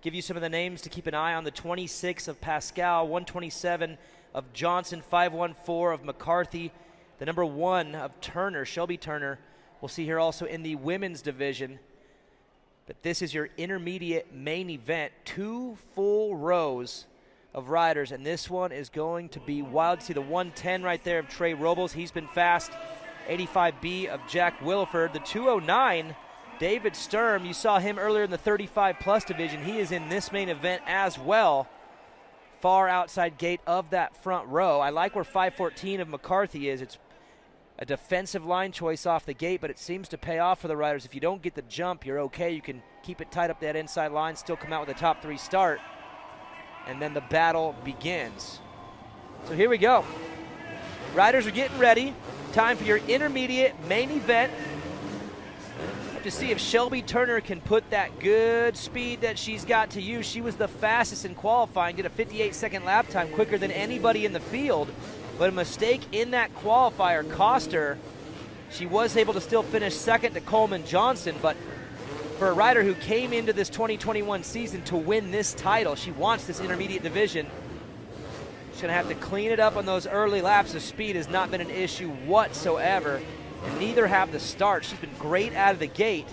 Give you some of the names to keep an eye on. The 26 of Pascal, 127 of Johnson, 514 of McCarthy, the number 1 of Turner, Shelby Turner. We'll see here also in the women's division. But this is your intermediate main event. 2 full rows of riders, and this one is going to be wild. See the 110 right there of Trey Robles. He's been fast. 85B of Jack Williford. The 209, David Sturm. You saw him earlier in the 35-plus division. He is in this main event as well. Far outside gate of that front row. I like where 514 of McCarthy is. It's a defensive line choice off the gate, but it seems to pay off for the riders. If you don't get the jump, you're okay. You can keep it tight up that inside line, still come out with a top 3 start, and then the battle begins. So here we go. Riders are getting ready. Time for your intermediate main event. Have to see if Shelby Turner can put that good speed that she's got to use. She was the fastest in qualifying, did a 58-second lap time, quicker than anybody in the field. But a mistake in that qualifier cost her. She was able to still finish second to Coleman Johnson, but for a rider who came into this 2021 season to win this title, she wants this intermediate division. She's gonna have to clean it up on those early laps. The speed has not been an issue whatsoever, and neither have the start. She's been great out of the gate.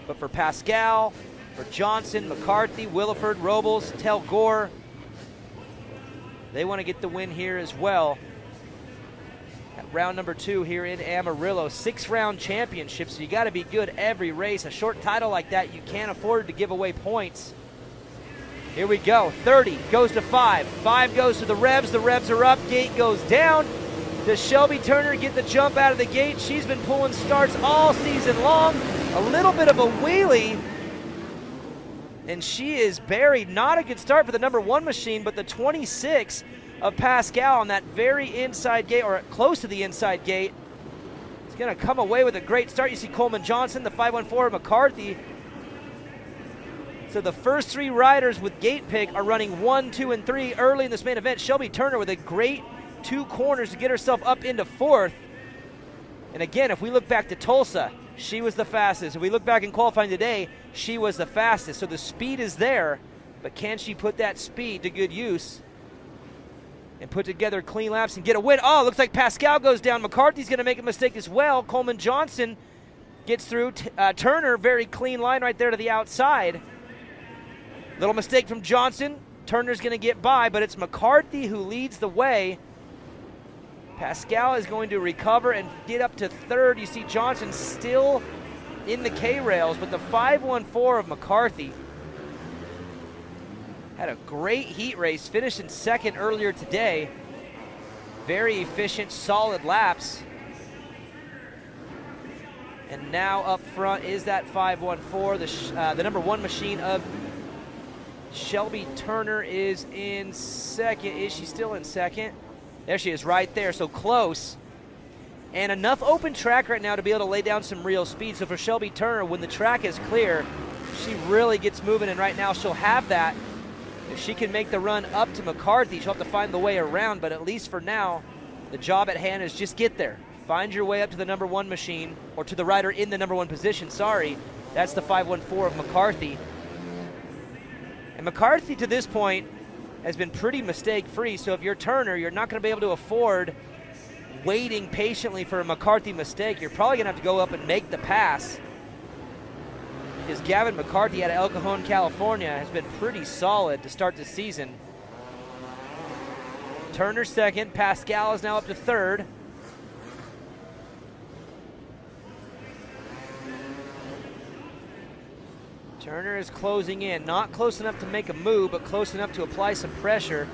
But for Pascal, for Johnson, McCarthy, Williford, Robles, Tell Gore, they want to get the win here as well. At round number 2 here in Amarillo. 6-round championship, so you got to be good every race. A short title like that, you can't afford to give away points. Here we go. 30 goes to 5. 5 goes to the Revs are up. Gate goes down. Does Shelby Turner get the jump out of the gate? She's been pulling starts all season long. A little bit of a wheelie, and she is buried. Not a good start for the number 1 machine, but the 26 of Pascal on that very inside gate, or close to the inside gate, is going to come away with a great start. You see Coleman Johnson, the 514 of McCarthy. So the first 3 riders with gate pick are running 1, 2, and 3 early in this main event. Shelby Turner with a great 2 corners to get herself up into 4th. And again, if we look back to Tulsa, she was the fastest. If we look back in qualifying today, she was the fastest. So the speed is there, but can she put that speed to good use and put together clean laps and get a win? Oh, looks like Pascal goes down. McCarthy's going to make a mistake as well. Coleman Johnson gets through. Turner, very clean line right there to the outside. Little mistake from Johnson. Turner's going to get by, but it's McCarthy who leads the way. Pascal is going to recover and get up to 3rd. You see Johnson still in the K-rails, but the 514 of McCarthy had a great heat race, finished in 2nd earlier today. Very efficient, solid laps. And now up front is that 514, the number 1 machine of Shelby Turner is in 2nd. Is she still in 2nd? There she is right there, so close. And enough open track right now to be able to lay down some real speed. So for Shelby Turner, when the track is clear, she really gets moving, and right now she'll have that. If she can make the run up to McCarthy, she'll have to find the way around, but at least for now, the job at hand is just get there. Find your way up to the number 1 machine, or to the rider in the number 1 position, sorry. That's the 514 of McCarthy. And McCarthy, to this point, has been pretty mistake-free, so if you're Turner, you're not going to be able to afford waiting patiently for a McCarthy mistake. You're probably going to have to go up and make the pass, because Gavin McCarthy out of El Cajon, California, has been pretty solid to start the season. Turner 2nd. Pascal is now up to 3rd. Turner is closing in. Not close enough to make a move, but close enough to apply some pressure.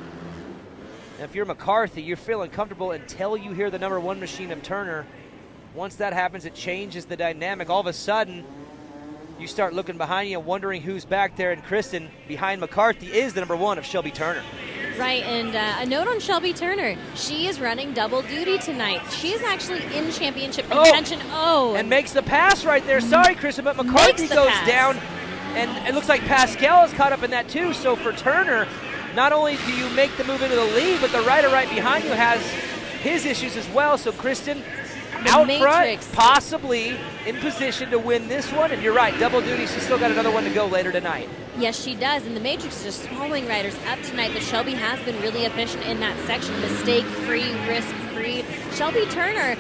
And if you're McCarthy, you're feeling comfortable until you hear the number 1 machine of Turner. Once that happens, it changes the dynamic. All of a sudden, you start looking behind you and wondering who's back there, and Kristen, behind McCarthy, is the number 1 of Shelby Turner. Right, and a note on Shelby Turner. She is running double duty tonight. She is actually in championship contention. And makes the pass right there. Sorry, Kristen, but McCarthy goes down. And it looks like Pascal is caught up in that too. So for Turner, not only do you make the move into the lead, but the rider right behind you has his issues as well. So Kristen out front, possibly in position to win this one. And you're right, double duty. She's still got another one to go later tonight. Yes, she does, and the Matrix is just swallowing riders up tonight, but Shelby has been really efficient in that section. Mistake-free, risk-free. Shelby Turner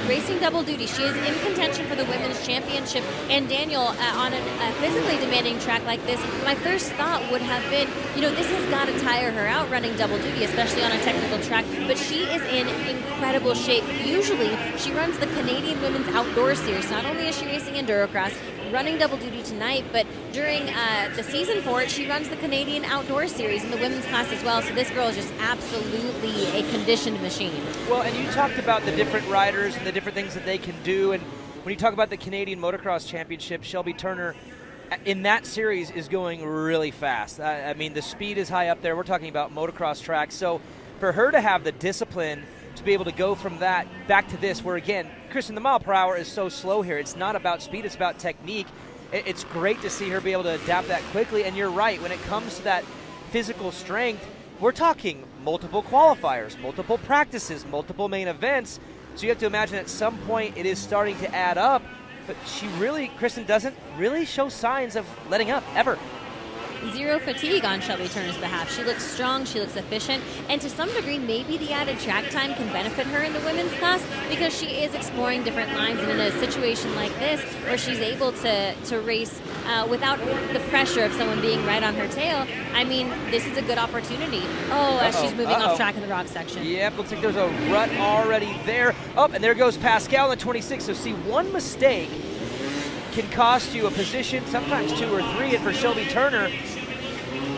racing double duty. She is in contention for the Women's Championship. And Daniel, on a physically demanding track like this, my first thought would have been, this has got to tire her out running double duty, especially on a technical track, but she is in incredible shape. Usually, she runs the Canadian Women's Outdoor Series. Not only is she racing Endurocross, running double duty tonight, but during the season for it, she runs the Canadian Outdoor Series in the women's class as well. So this girl is just absolutely a conditioned machine. Well, and you talked about the different riders and the different things that they can do. And when you talk about the Canadian Motocross Championship, Shelby Turner in that series is going really fast. I mean, the speed is high up there. We're talking about motocross tracks. So for her to have the discipline to be able to go from that back to this, where again, Kristen, the mile per hour is so slow here. It's not about speed, it's about technique. It's great to see her be able to adapt that quickly. And you're right, when it comes to that physical strength, we're talking multiple qualifiers, multiple practices, multiple main events. So you have to imagine at some point it is starting to add up. But Kristen doesn't really show signs of letting up, ever. Zero fatigue on Shelby Turner's behalf. She looks strong, she looks efficient, and to some degree, maybe the added track time can benefit her in the women's class because she is exploring different lines, and in a situation like this, where she's able to race without the pressure of someone being right on her tail, I mean, this is a good opportunity. As she's moving off track in the rock section. Yep, looks like there's a rut already there. And there goes Pascal in the 26. So see, one mistake can cost you a position, sometimes 2 or 3, and for Shelby Turner,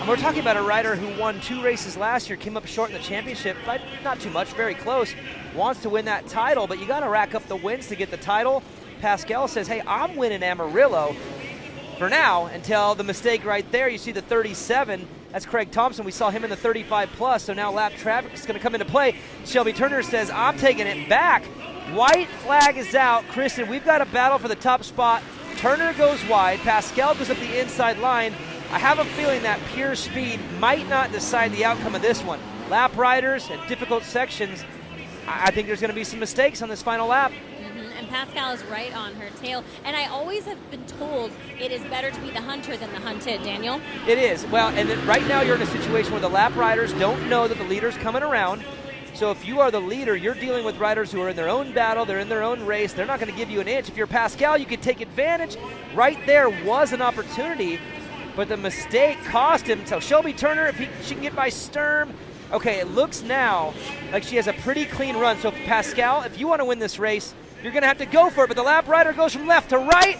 we're talking about a rider who won 2 races last year, came up short in the championship, but not too much, very close, wants to win that title, but you got to rack up the wins to get the title. Pascal says, hey, I'm winning Amarillo for now until the mistake right there. You see the 37, that's Craig Thompson. We saw him in the 35 plus, so now lap traffic is going to come into play. Shelby Turner says, I'm taking it back. White flag is out. Kristen, we've got a battle for the top spot. Turner goes wide. Pascal goes up the inside line. I have a feeling that pure speed might not decide the outcome of this one. Lap riders and difficult sections, I think there's going to be some mistakes on this final lap. And Pascal is right on her tail. And I always have been told it is better to be the hunter than the hunted, Daniel. It is. Well, and then right now you're in a situation where the lap riders don't know that the leader's coming around. So if you are the leader, you're dealing with riders who are in their own battle, they're in their own race, they're not going to give you an inch. If you're Pascal, you could take advantage. Right there was an opportunity, but the mistake cost him. So Shelby Turner, if she can get by Sturm, okay, it looks now like she has a pretty clean run. So Pascal, if you want to win this race, you're going to have to go for it, but the lap rider goes from left to right.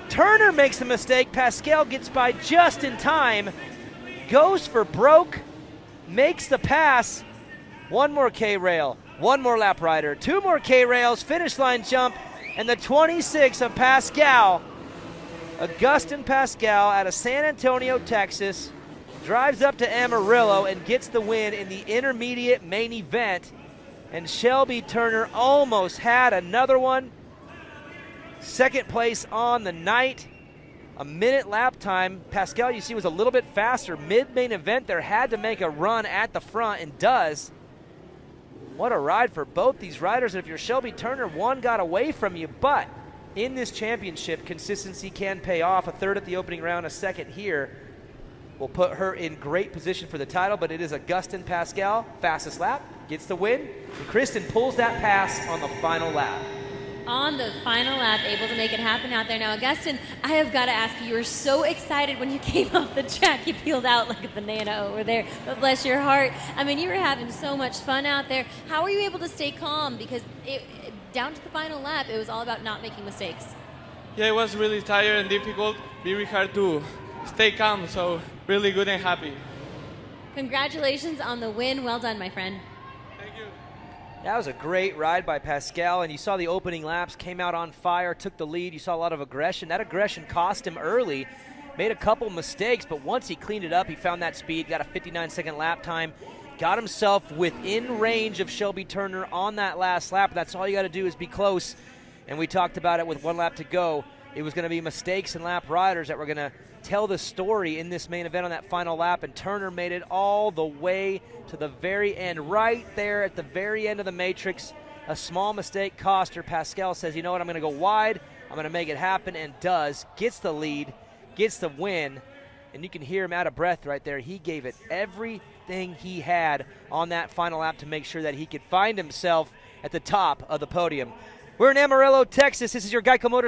Turner makes the mistake. Pascal gets by just in time, goes for broke, makes the pass. One more K-rail, one more lap rider, 2 more K-rails, finish line jump, and the 26 of Pascal, Augustin Pascal out of San Antonio, Texas, drives up to Amarillo and gets the win in the intermediate main event. And Shelby Turner almost had another one. Second place on the night. A minute lap time. Pascal, you see, was a little bit faster. Mid-main event there, had to make a run at the front and does. What a ride for both these riders. And if you're Shelby Turner, one got away from you, but in this championship, consistency can pay off. A third at the opening round, a second here will put her in great position for the title, but it is Augustin Pascal, fastest lap, gets the win, and Kristen pulls that pass on the final lap. On the final lap, able to make it happen out there. Now, Augustin, I have got to ask you, you were so excited when you came off the track. You peeled out like a banana over there, but bless your heart. I mean, you were having so much fun out there. How were you able to stay calm? Because down to the final lap, it was all about not making mistakes. Yeah, it was really tired and difficult, very hard to stay calm, so really good and happy. Congratulations on the win. Well done, my friend. Thank you. That was a great ride by Pascal, and you saw the opening laps, came out on fire, took the lead. You saw a lot of aggression. That aggression cost him early, made a couple mistakes, but once he cleaned it up, he found that speed, got a 59-second lap time, got himself within range of Shelby Turner on that last lap. That's all you got to do is be close, and we talked about it with 1 lap to go. It was going to be mistakes and lap riders that were going to tell the story in this main event on that final lap, and Turner made it all the way to the very end, right there at the very end of the matrix. A small mistake cost her. Pascal says, you know what, I'm going to go wide, I'm going to make it happen, and does. Gets the lead, gets the win. and you can hear him out of breath right there. He gave it everything he had on that final lap to make sure that he could find himself at the top of the podium. We're in Amarillo, Texas. This is your Geico Motors